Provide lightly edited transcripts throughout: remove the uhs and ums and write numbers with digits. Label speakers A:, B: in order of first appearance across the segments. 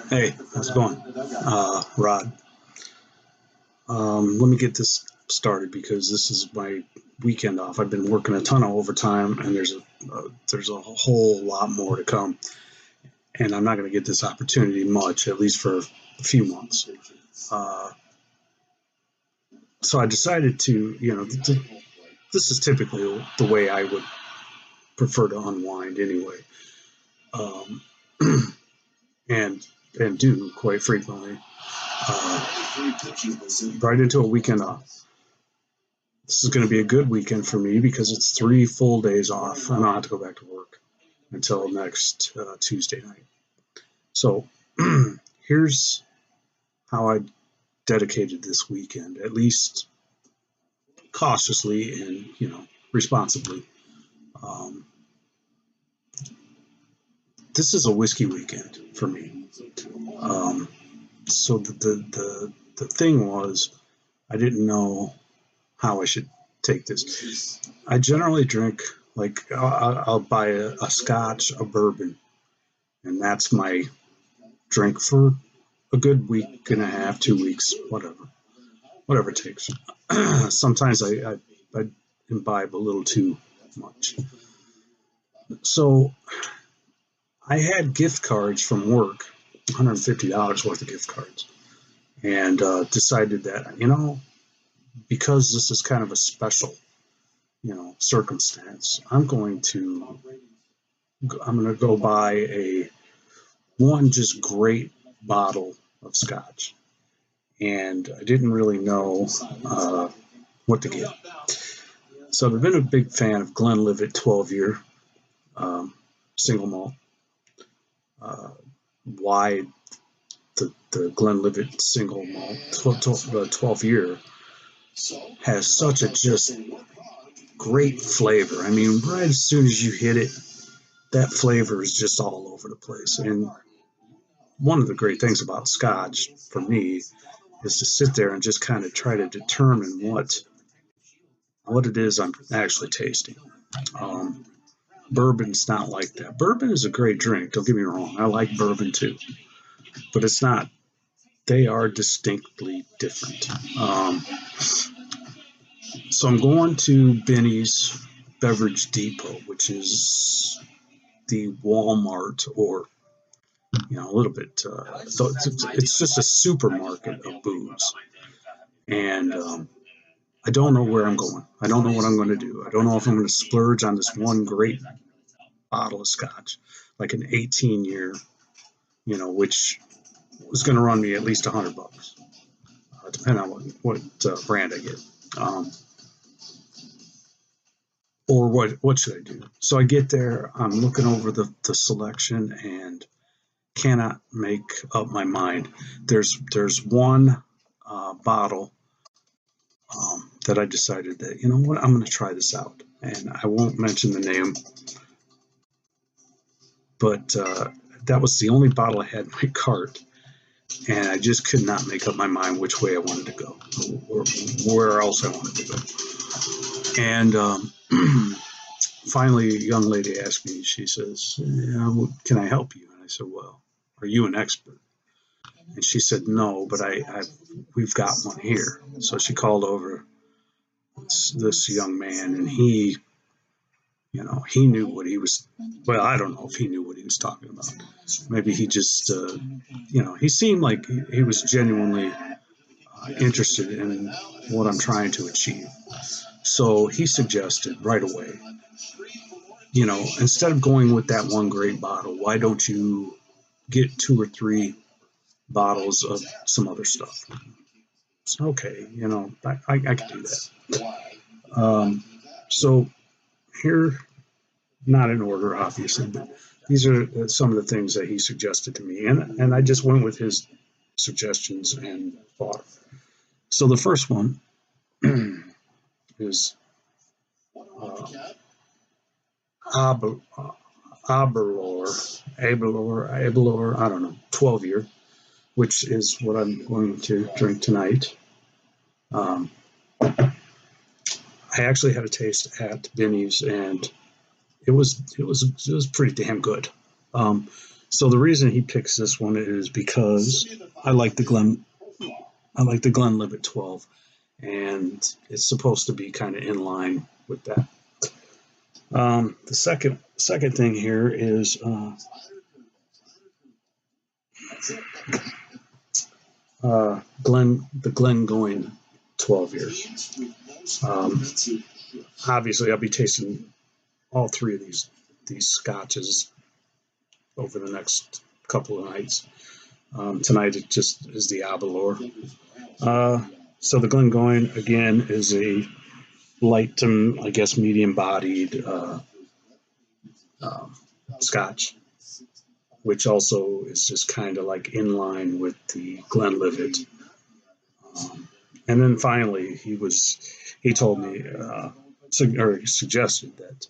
A: Hey, how's it going? Rod. Let me get this started because this is my weekend off. I've been working a ton of overtime, and there's a whole lot more to come. And I'm not going to get this opportunity much, at least for a few months. So I decided to, this is typically the way I would prefer to unwind anyway, and do quite frequently. Right into a weekend off. This is going to be a good weekend for me because it's 3 full days off, and I'll have to go back to work until next Tuesday night. So here's how I dedicated this weekend, at least cautiously and responsibly. This is a whiskey weekend for me. So the thing was, I didn't know how I should take this. I generally drink, like, I'll buy a Scotch, a bourbon, and that's my drink for a good week and a half, 2 weeks, whatever it takes. Sometimes I imbibe a little too much. So I had gift cards from work, $150 worth of gift cards, and decided that, because this is kind of a special, circumstance, I'm going to go buy one just great bottle of Scotch, and I didn't really know what to get. So I've been a big fan of Glenlivet 12-year single malt. Why the Glenlivet single malt 12-year has such a just great flavor. I mean, right as soon as you hit it, that flavor is just all over the place. And one of the great things about Scotch for me is to sit there and just kind of try to determine what it is I'm actually tasting. Bourbon's not like that. Bourbon is a great drink, don't get me wrong. I like bourbon too. But it's not. They are distinctly different. So I'm going to Benny's Beverage Depot, which is the Walmart, or a little bit. It's just a supermarket of booze, and I don't know where I'm going. I don't know what I'm going to do. I don't know if I'm going to splurge on this one great bottle of Scotch, like an 18-year, which was going to run me at least $100, depending on what brand I get. Or what should I do? So I get there, I'm looking over the selection and cannot make up my mind. There's one bottle that I decided that, I'm going to try this out. And I won't mention the name, but that was the only bottle I had in my cart. And I just could not make up my mind which way I wanted to go, or where else I wanted to go. And finally, a young lady asked me, she says, can I help you? And I said, well, are you an expert? And she said, no, but we've got one here. So she called over this young man, and he knew what he was, well, I don't know if he knew what he was talking about. Maybe he just, he seemed like he was genuinely interested in what I'm trying to achieve. So he suggested right away, instead of going with that one great bottle, why don't you get 2 or 3 bottles of some other stuff? It's okay, I can do that. So here, not in order, obviously, but these are some of the things that he suggested to me, and I just went with his suggestions and bought. So the first one is Abelor, I don't know, 12-year, which is what I'm going to drink tonight. I actually had a taste at Benny's, and it was pretty damn good. So the reason he picks this one is because I like the Glenlivet 12, and it's supposed to be kind of in line with that. The second thing here is the Glengoyne 12 years. Obviously, I'll be tasting all three of these scotches over the next couple of nights. Tonight it just is the Aberlour. So the Glengoyne again is a light to, I guess, medium-bodied Scotch, which also is just kind of like in line with the Glenlivet. And then finally, he told me or suggested that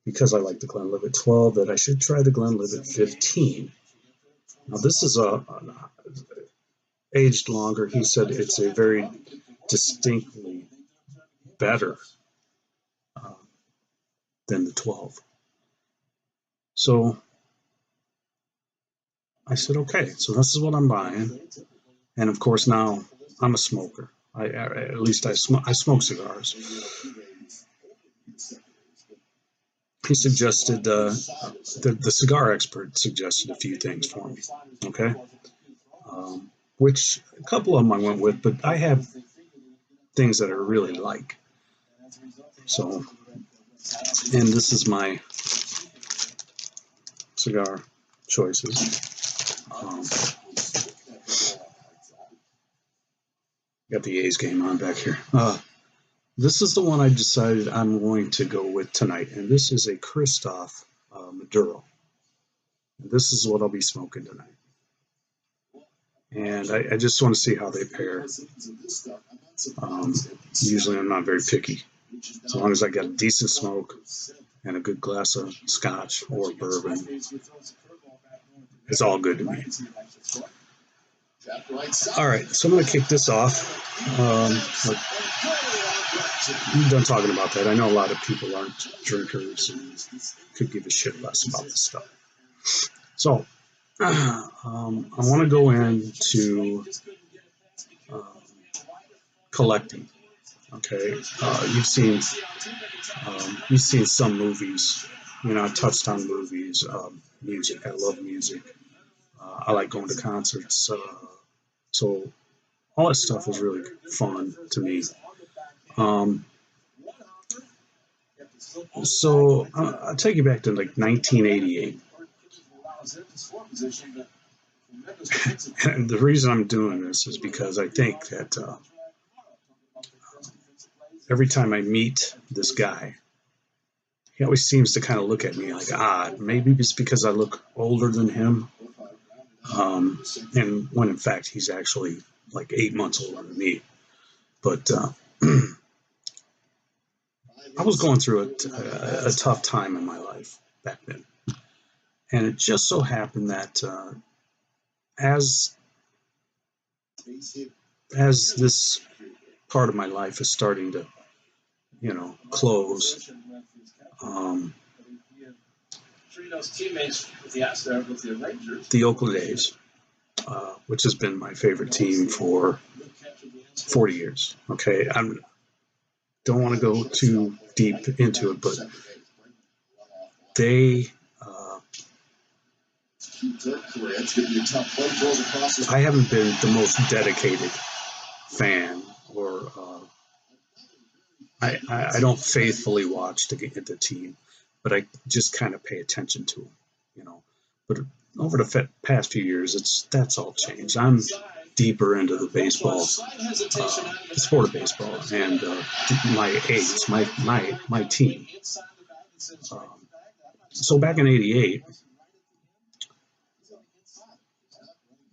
A: because I like the Glenlivet 12, that I should try the Glenlivet 15. Now this is aged longer. He said it's a very distinctly better than the 12. So I said, okay, so this is what I'm buying. And of course now I'm a smoker. At least I smoke cigars. He suggested, the cigar expert suggested a few things for me, okay? Which a couple of them I went with, but I have things that I really like. So, and this is my cigar choices. Got the A's game on back here. This is the one I decided I'm going to go with tonight, and this is a Christoph Maduro. And this is what I'll be smoking tonight. And I just want to see how they pair. Usually I'm not very picky. As long as I got a decent smoke and a good glass of Scotch or bourbon, it's all good to me. All right, so I'm going to kick this off. I'm done talking about that. I know a lot of people aren't drinkers and could give a shit less about this stuff. So I want to go into collecting. Okay, you've seen some movies. You know, I touched on movies, music. I love music. I like going to concerts. So all that stuff is really fun to me. So I'll take you back to like 1988. And the reason I'm doing this is because I think that every time I meet this guy, he always seems to kind of look at me like odd. Maybe it's because I look older than him. And when in fact he's actually like 8 months older than me. But I was going through a tough time in my life back then. And it just so happened that as this part of my life is starting to, close, the Oakland A's, which has been my favorite team for 40 years. Okay, I don't want to go too deep into it, but they I haven't been the most dedicated fan, or I don't faithfully watch the team, but I just kind of pay attention to them, But over the past few years, that's all changed. I'm deeper into the baseball, the sport of baseball, and my A's, my team. So back in '88.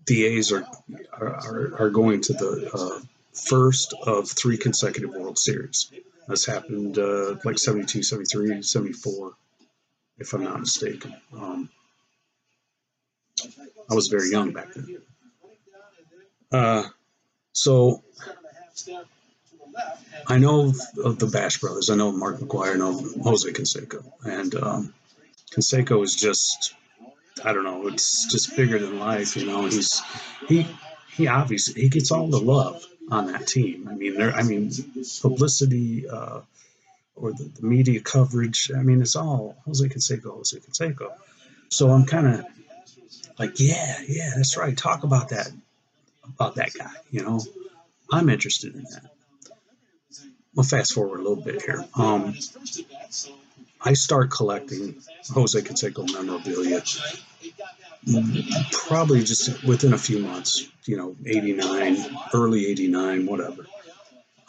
A: The A's are going to the first of 3 consecutive World Series. This happened like 72, 73, 74, if I'm not mistaken. I was very young back then. So I know of the Bash Brothers. I know Mark McGwire. I know Jose Canseco. And Canseco is just I don't know, it's just bigger than life, you know. He he obviously he gets all the love on that team. I mean publicity, or the media coverage. I mean, it's all Jose Canseco, Jose Canseco. So I'm kind of like, yeah, that's right. Talk about that guy. You know, I'm interested in that. We'll fast forward a little bit here. I start collecting Jose Canseco memorabilia probably just within a few months. You know, '89, early '89, whatever.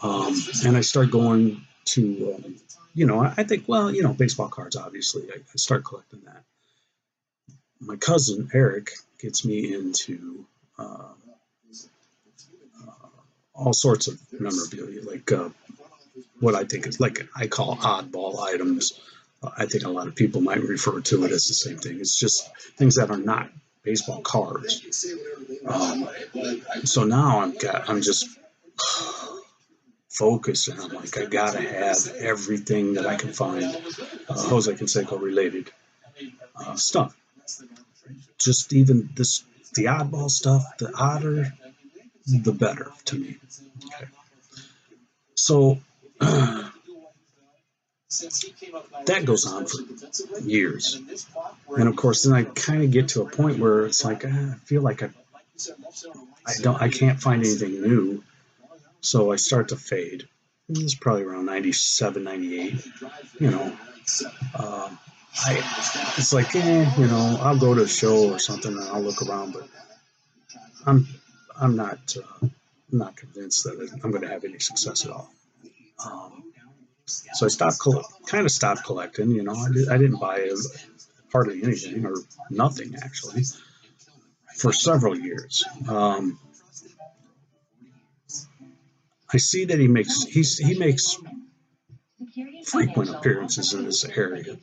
A: And I start going to, you know, I think, well, you know, baseball cards, obviously. I start collecting that. My cousin, Eric, gets me into all sorts of memorabilia, like what I think is like I call oddball items. I think a lot of people might refer to it as the same thing. It's just things that are not baseball cards. So now I'm just focused, and I'm like, I gotta have everything that I can find Jose Canseco related stuff. Just even the oddball stuff, the odder, the better to me. Okay. So that goes on for years, and of course, then I kind of get to a point where it's like I feel like I can't find anything new, so I start to fade. It's probably around 97, 98. You know, it's like, you know, I'll go to a show or something and I'll look around, but I'm I'm not not convinced that I'm going to have any success at all. Um, so I kind of stopped collecting. You know, I didn't buy hardly anything or nothing actually for several years. I see that he makes frequent appearances in this area,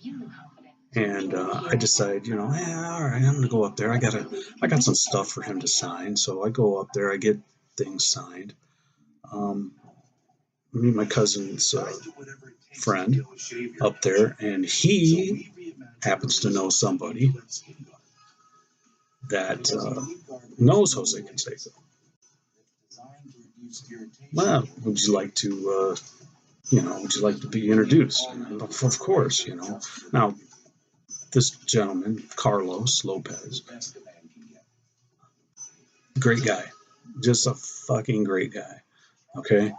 A: and I decide, you know, all right, I'm gonna go up there. I got some stuff for him to sign, so I go up there. I get things signed. Um, meet my cousin's friend up there, and he happens to know somebody that knows Jose Canseco. Well, would you like to, would you like to be introduced? Of course, you know. Now, this gentleman, Carlos Lopez, great guy, just a fucking great guy. Okay.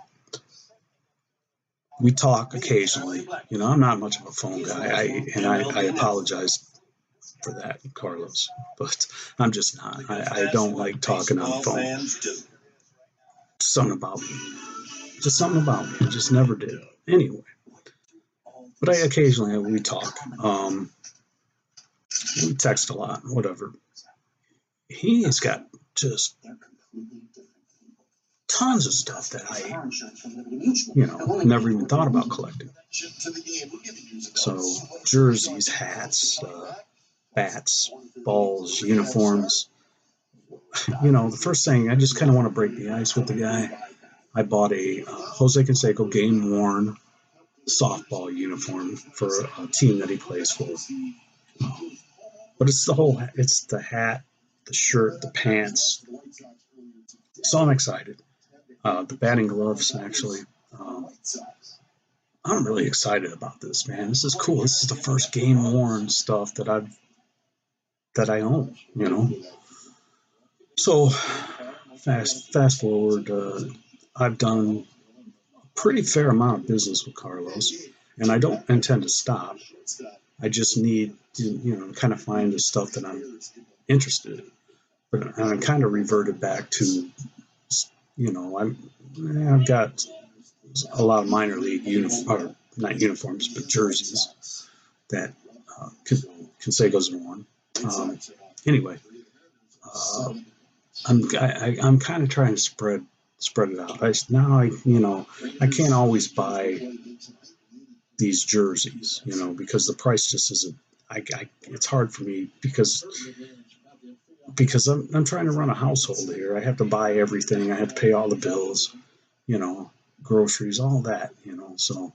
A: We talk occasionally. You know, I'm not much of a phone guy, I apologize for that, Carlos, but I'm just not. I don't like talking on the phone. Something about me. Just something about me. I just never did. Anyway, but occasionally we talk. We text a lot, whatever. He's got just tons of stuff that never even thought about collecting. So jerseys, hats, bats, balls, uniforms. You know, the first thing, I just kind of want to break the ice with the guy. I bought a Jose Canseco game worn softball uniform for a team that he plays for. But it's the hat, the shirt, the pants. So I'm excited. The batting gloves, actually. I'm really excited about this, man. This is cool. This is the first game worn stuff that I own, you know. So fast forward, I've done a pretty fair amount of business with Carlos, and I don't intend to stop. I just need to, kind of find the stuff that I'm interested in. But I kind of reverted back to, I've got a lot of minor league or not uniforms, but jerseys that Canseco's worn. Anyway, I'm kind of trying to spread it out. I can't always buy these jerseys, because the price just isn't. It's hard for me because I'm trying to run a household here. I have to buy everything. I have to pay all the bills, groceries, all that, So,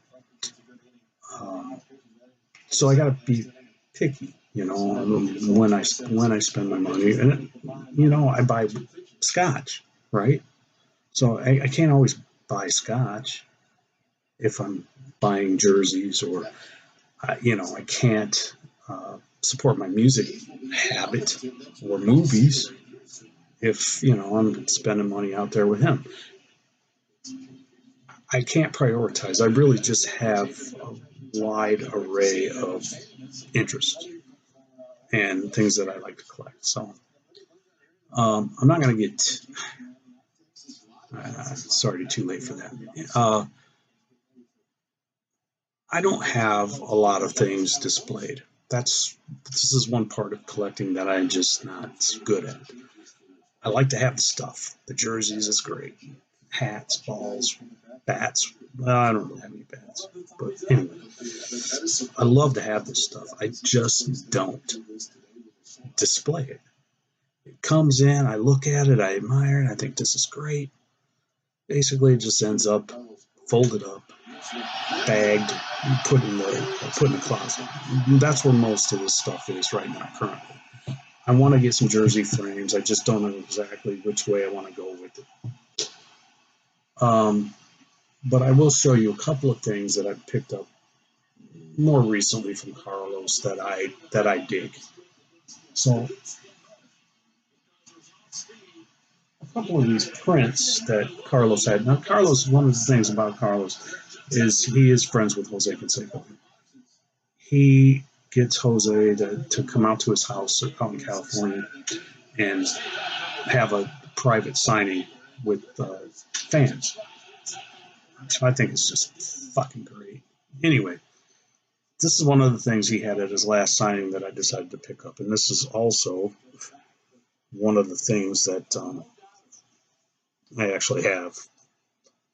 A: so I got to be picky. You know, when I spend my money, and you know, I buy Scotch, right? So I can't always buy Scotch if I'm buying jerseys, or you know, I can't support my music habit or movies if you know I'm spending money out there with him. I can't prioritize. I really just have a wide array of interests and things that I like to collect. So I'm not going to get. Sorry, too late for that. I don't have a lot of things displayed. This is one part of collecting that I'm just not good at. I like to have the stuff. The jerseys is great. Hats, balls, bats. Well, I don't really have any bats, but anyway, I love to have this stuff. I just don't display it. It comes in, I look at it, I admire it, I think this is great. Basically, it just ends up folded up, bagged, put in the closet. That's where most of this stuff is right now currently. I want to get some jersey frames. I just don't know exactly which way I want to go with it. But I will show you a couple of things that I've picked up more recently from Carlos that I dig. So a couple of these prints that Carlos had. Now, Carlos, one of the things about Carlos is he is friends with Jose Canseco. He gets Jose to come out to his house out in California and have a private signing with fans. So I think it's just fucking great. Anyway, this is one of the things he had at his last signing that I decided to pick up. And this is also one of the things that I actually have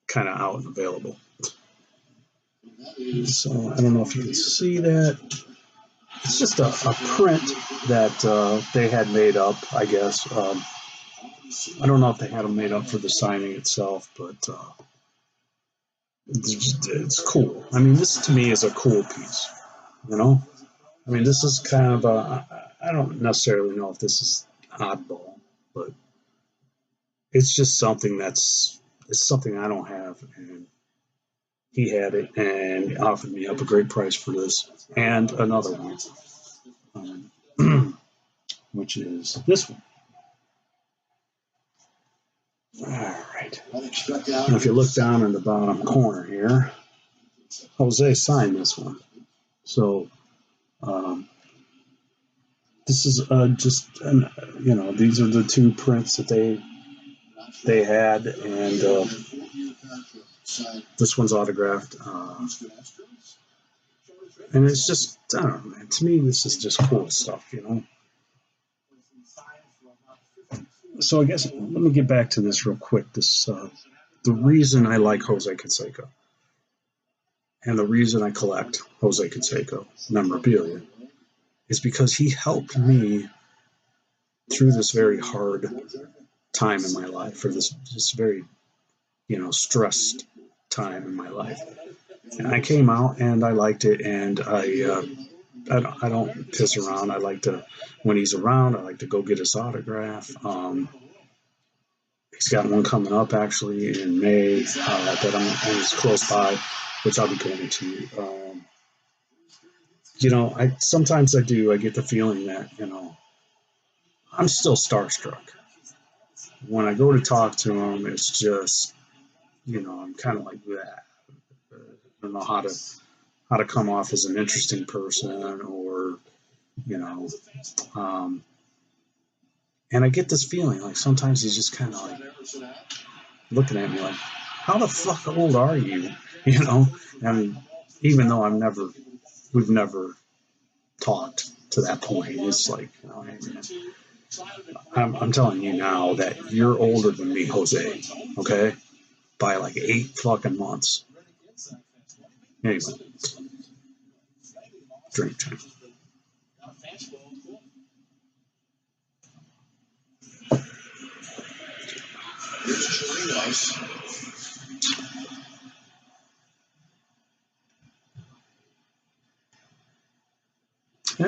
A: kind of out and available. So I don't know if you can see that. It's just a print that they had made up, I guess. I don't know if they had them made up for the signing itself, but it's cool. I mean, this to me is a cool piece, you know? I mean, this is kind of I don't necessarily know if this is oddball, but it's just something it's something I don't have, and he had it and offered me up a great price for this and another one, which is this one. All right. Now, if you look down in the bottom corner here, Jose signed this one. So this is just, you know, these are the two prints that they had, and this one's autographed. And it's just, I don't know, man. To me, this is just cool stuff, you know. So I guess let me get back to this real quick. This the reason I like Jose Canseco and the reason I collect Jose Canseco memorabilia is because he helped me through this very hard time in my life, or this very, you know, stressed time in my life. And I came out and I liked it, and I don't piss around. I like to, when he's around, I like to go get his autograph. He's got one coming up actually in May that is close by, which I'll be going to. You know, sometimes I get the feeling that, you know, I'm still starstruck. When I go to talk to him, it's just, you know, I'm kind of like that. I don't know how to come off as an interesting person, or, you know, and I get this feeling like sometimes he's just kind of like looking at me like, how the fuck old are you? You know, and even though we've never talked to that point, it's like, you know, hey man, I'm telling you now that you're older than me, Jose, okay? By like 8 fucking months. Anyway, drink time.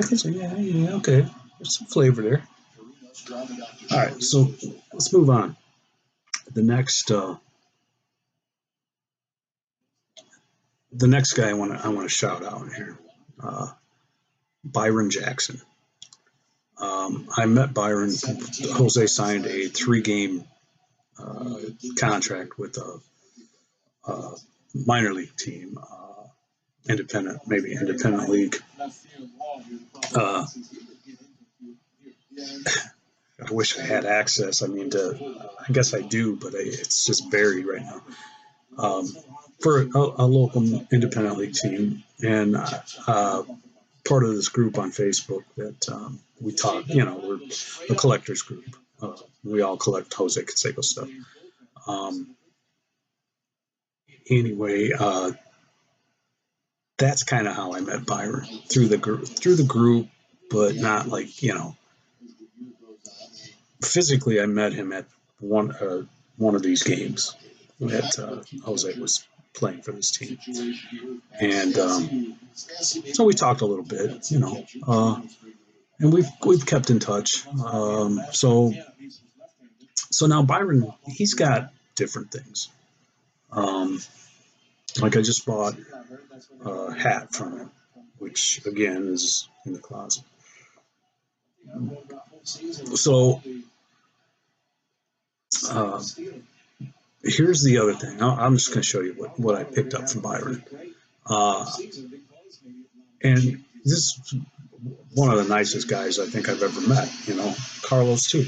A: can say, yeah, okay. There's some flavor there. All right, so let's move on. The next guy I want to shout out here, Byron Jackson. I met Byron. Jose signed a 3-game contract with a minor league team, maybe independent league. I wish I had access. I mean, I guess I do, but it's just buried right now. For a local independent league team, and part of this group on Facebook that we talk. We're a collectors group. We all collect Jose Canseco stuff. Anyway, that's kind of how I met Byron, through the group, but not like, physically. I met him at one of these games that Jose was playing for this team, and so we talked a little bit, and we've kept in touch. So now Byron, he's got different things. Like I just bought a hat from him, which again is in the closet. So here's the other thing. I'm just going to show you what I picked up from Byron. And this is one of the nicest guys I think I've ever met. Carlos too.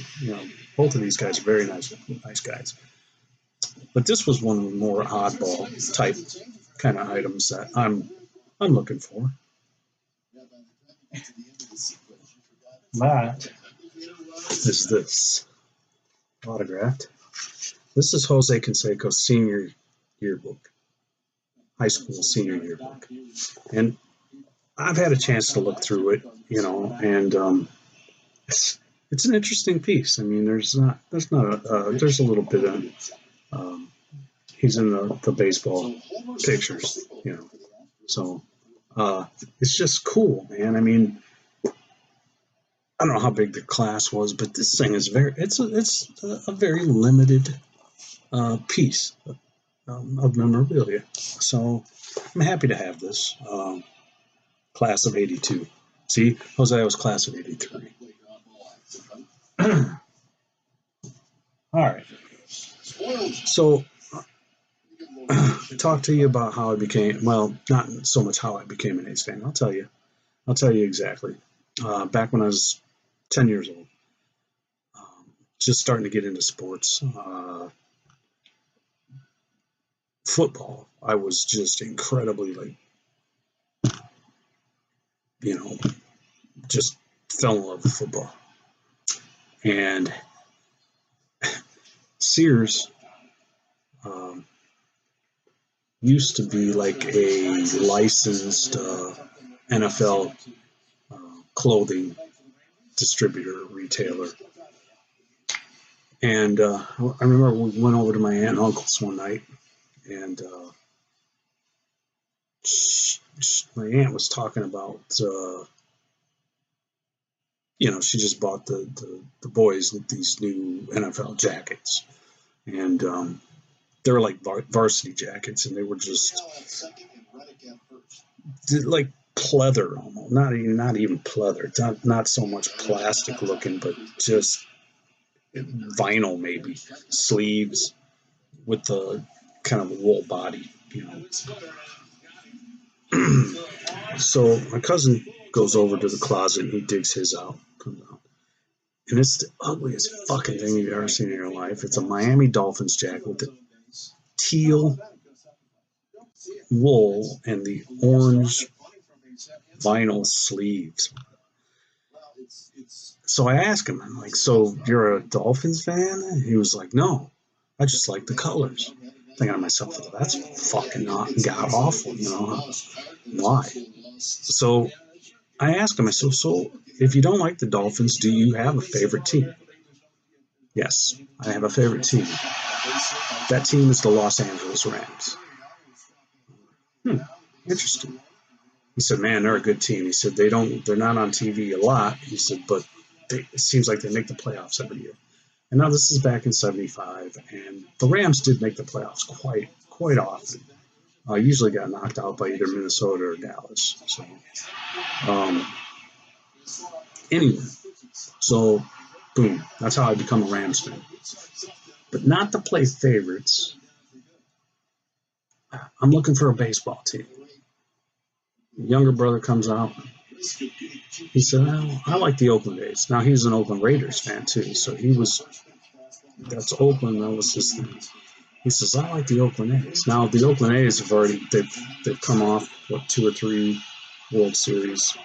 A: Both of these guys are very nice guys. But this was one of the more oddball type kind of items that I'm looking for. That is this autographed. This is Jose Canseco's senior yearbook, high school senior yearbook, and I've had a chance to look through it, and it's an interesting piece. I mean, there's a little bit of he's in the baseball pictures, so it's just cool, man. I mean, I don't know how big the class was, but this thing is it's a very limited piece of memorabilia. So I'm happy to have this. Class of 82. See, Jose was class of 83. All right. So talk to you about how I became, well, not so much how I became an A's fan. I'll tell you exactly. Back when I was 10 years old, just starting to get into sports, football, I was just incredibly just fell in love with football. And Sears used to be like a licensed NFL clothing distributor, retailer. And I remember we went over to my aunt and uncle's one night, and my aunt was talking about, she just bought the boys these new NFL jackets, and they were like varsity jackets, and they were just like pleather, almost not even pleather. It's not so much plastic looking, but just vinyl, maybe sleeves with the kind of wool body, So my cousin goes over to the closet and he digs his out, comes out, and it's the ugliest fucking thing you've ever seen in your life. It's a Miami Dolphins jacket with the teal wool and the orange vinyl sleeves. So I asked him, I'm like, so you're a Dolphins fan? And he was like, no, I just like the colors. Thinking to myself, that's fucking god awful, why? So I asked him, I said, so if you don't like the Dolphins, do you have a favorite team? Yes, I have a favorite team. That team is the Los Angeles Rams. Interesting. He said, man, they're a good team. He said, they're not on TV a lot. He said, but it seems like they make the playoffs every year. And now this is back in '75, and the Rams did make the playoffs quite often. Usually got knocked out by either Minnesota or Dallas. So um, anyway, so boom, that's how I become a Rams fan. But not to play favorites. I'm looking for a baseball team. Younger brother comes out. He said, well, I like the Oakland A's. Now, he's an Oakland Raiders fan, too. So that's Oakland. That was his thing. He says, I like the Oakland A's. Now, the Oakland A's they've come off, 2 or 3 World Series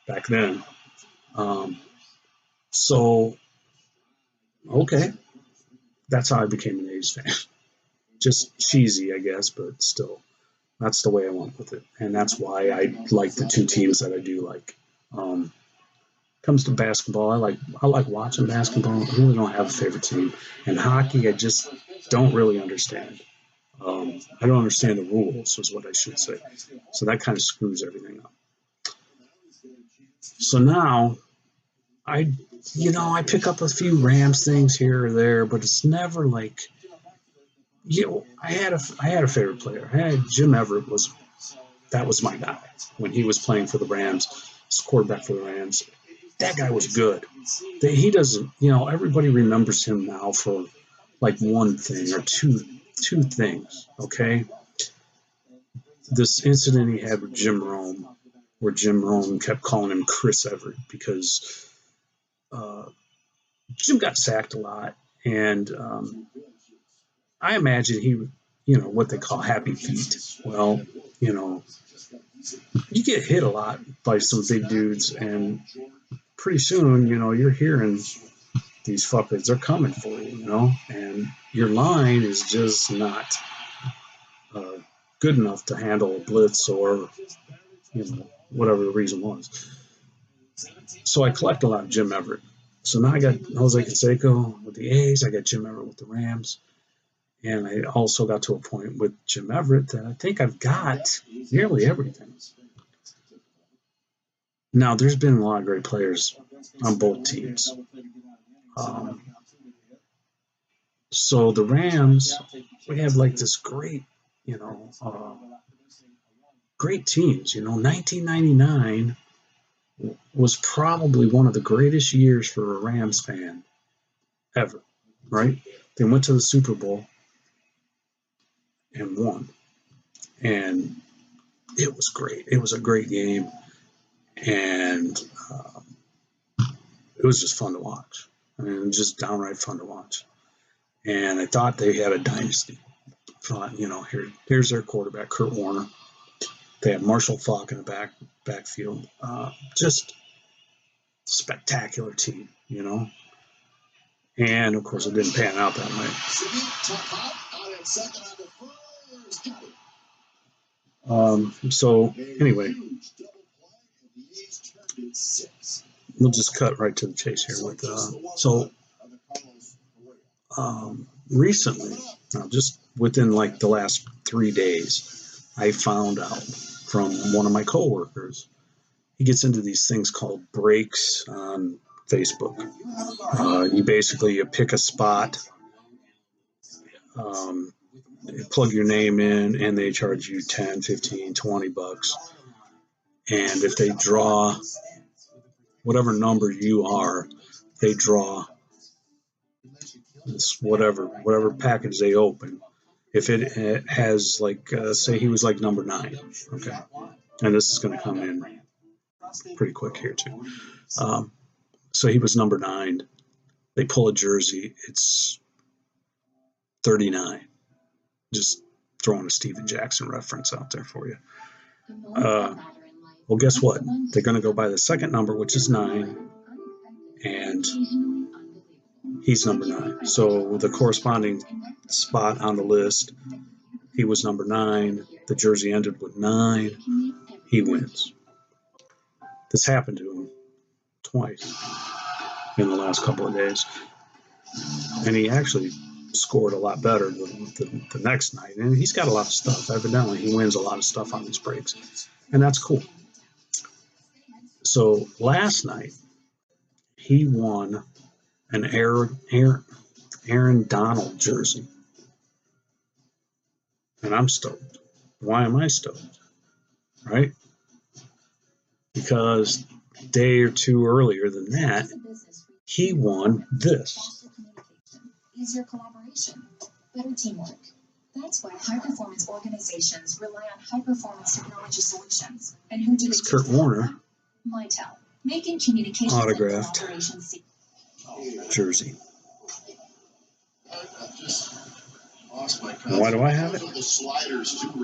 A: back then. So, okay. That's how I became an A's fan. Just cheesy, I guess, but still. That's the way I went with it, and that's why I like the 2 teams that I do like. Comes to basketball, I like watching basketball. I really don't have a favorite team, and hockey I just don't really understand. I don't understand the rules, is what I should say. So that kind of screws everything up. So now I pick up a few Rams things here or there, but it's never like. I had a favorite player. I had Jim Everett was my guy when he was playing for the Rams, quarterback for the Rams. That guy was good. He doesn't, everybody remembers him now for like one thing or two things. Okay, this incident he had with Jim Rome, where Jim Rome kept calling him Chris Everett because Jim got sacked a lot, and I imagine he, what they call happy feet. Well, you get hit a lot by some big dudes, and pretty soon, you're hearing these fuckers, they're coming for you, and your line is just not good enough to handle a blitz or, whatever the reason was. So I collect a lot of Jim Everett. So now I got Jose Canseco with the A's, I got Jim Everett with the Rams. And I also got to a point with Jim Everett that I think I've got nearly everything. Now, there's been a lot of great players on both teams. So the Rams, we have like this great, great teams. 1999 was probably one of the greatest years for a Rams fan ever, right? They went to the Super Bowl and won. And it was great. It was a great game. And it was just fun to watch. I mean, it was just downright fun to watch. And I thought they had a dynasty. Thought, here's their quarterback, Kurt Warner. They had Marshall Faulk in the backfield. Just spectacular team, And, of course, it didn't pan out that way. So, anyway, we'll just cut right to the chase here. Recently, just within like the last 3 days, I found out from one of my coworkers. He gets into these things called breaks on Facebook. You pick a spot, you plug your name in, and they charge you 10, 15, 20 bucks. And if they draw whatever number you are, they draw this whatever package they open. If it has say he was like number 9, okay, and this is going to come in pretty quick here too. So he was number 9. They pull a jersey. It's 39. Just throwing a Steven Jackson reference out there for you. Well, guess what? They're going to go by the second number, which is 9, and he's number 9. So the corresponding spot on the list, he was number 9. The jersey ended with 9. He wins. This happened to him twice in the last couple of days. And he actually scored a lot better the next night. And he's got a lot of stuff. Evidently, he wins a lot of stuff on these breaks, and that's cool. So last night, he won an Aaron Donald jersey. And I'm stoked. Why am I stoked? Right? Because a day or two earlier than that, he won this.
B: Easier collaboration, better teamwork. That's why high-performance organizations rely on high-performance technology solutions. And who do they?
A: It's Kurt Warner.
B: Mitel, making communications
A: autographed
B: and collaboration
A: jersey. Why do I have it?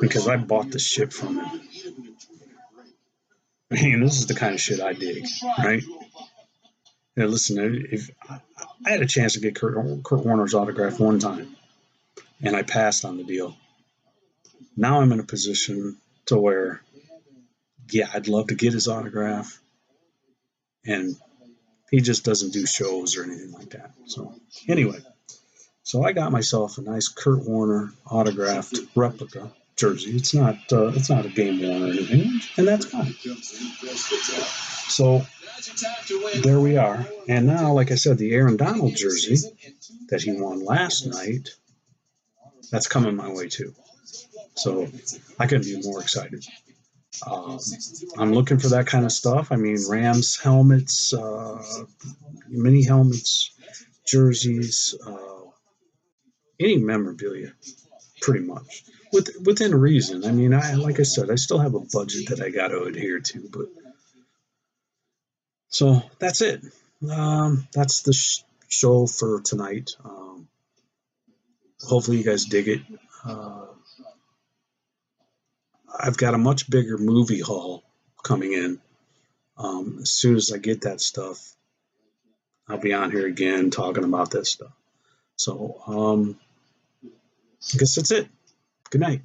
A: Because I bought this shit from him. I mean, this is the kind of shit I dig, right? Now, listen, if I had a chance to get Kurt Warner's autograph one time, and I passed on the deal. Now I'm in a position to where, yeah, I'd love to get his autograph, and he just doesn't do shows or anything like that. So anyway, so I got myself a nice Kurt Warner autographed replica jersey. It's not a game worn or anything, and that's fine. So there we are. And now, like I said, the Aaron Donald jersey that he won last night, that's coming my way too. So I couldn't be more excited. I'm looking for that kind of stuff. I mean, Rams helmets, mini helmets, jerseys, any memorabilia, pretty much, within reason. I mean, like I said, I still have a budget that I got to adhere to, but so that's it. That's the show for tonight. Hopefully you guys dig it. I've got a much bigger movie haul coming in. As soon as I get that stuff, I'll be on here again talking about that stuff. So I guess that's it. Good night.